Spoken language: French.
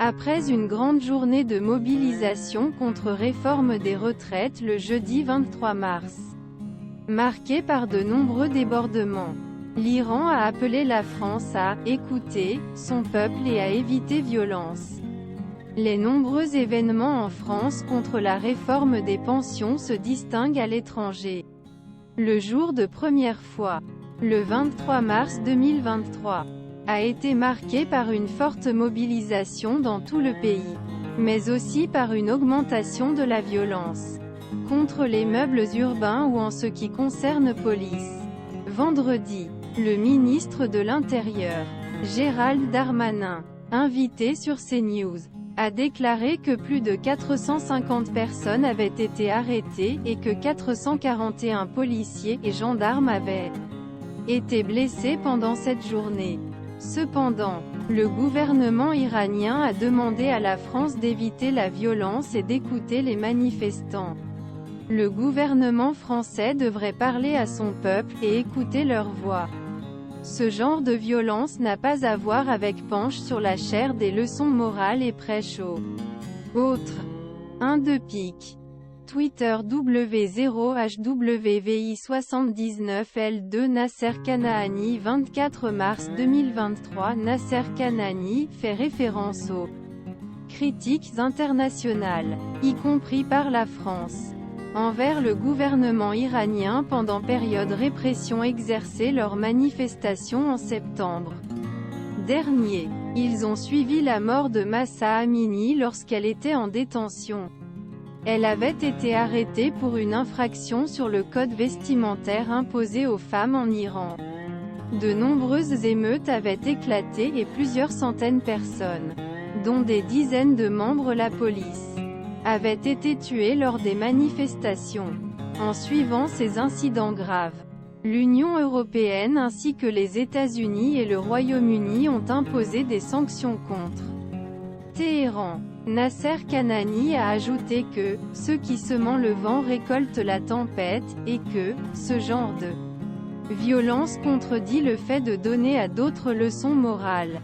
Après une grande journée de mobilisation contre réforme des retraites le jeudi 23 mars, marquée par de nombreux débordements, l'Iran a appelé la France à « écouter » son peuple et à éviter violence. Les nombreux événements en France contre la réforme des pensions se distinguent à l'étranger. Le jour de première fois, le 23 mars 2023, a été marqué par une forte mobilisation dans tout le pays, mais aussi par une augmentation de la violence contre les meubles urbains ou en ce qui concerne police. Vendredi, le ministre de l'Intérieur, Gérald Darmanin, invité sur CNews, a déclaré que plus de 450 personnes avaient été arrêtées et que 441 policiers et gendarmes avaient été blessés pendant cette journée. Cependant, le gouvernement iranien a demandé à la France d'éviter la violence et d'écouter les manifestants. Le gouvernement français devrait parler à son peuple et écouter leur voix. Ce genre de violence n'a pas à voir avec penche sur la chair des leçons morales et prêche aux autres. 1 de pique. Twitter W0HWVI79L2 Nasser Kanani 24 mars 2023 Nasser Kanani fait référence aux critiques internationales, y compris par la France, envers le gouvernement iranien pendant période répression exercée leurs manifestations en septembre dernier. Ils ont suivi la mort de Mahsa Amini lorsqu'elle était en détention. Elle avait été arrêtée pour une infraction sur le code vestimentaire imposé aux femmes en Iran. De nombreuses émeutes avaient éclaté et plusieurs centaines de personnes, dont des dizaines de membres de la police, avaient été tuées lors des manifestations. En suivant ces incidents graves, l'Union européenne ainsi que les États-Unis et le Royaume-Uni ont imposé des sanctions contre Téhéran. Nasser Kanani a ajouté que « ceux qui semant le vent récoltent la tempête » et que « ce genre de violence contredit le fait de donner à d'autres leçons morales ».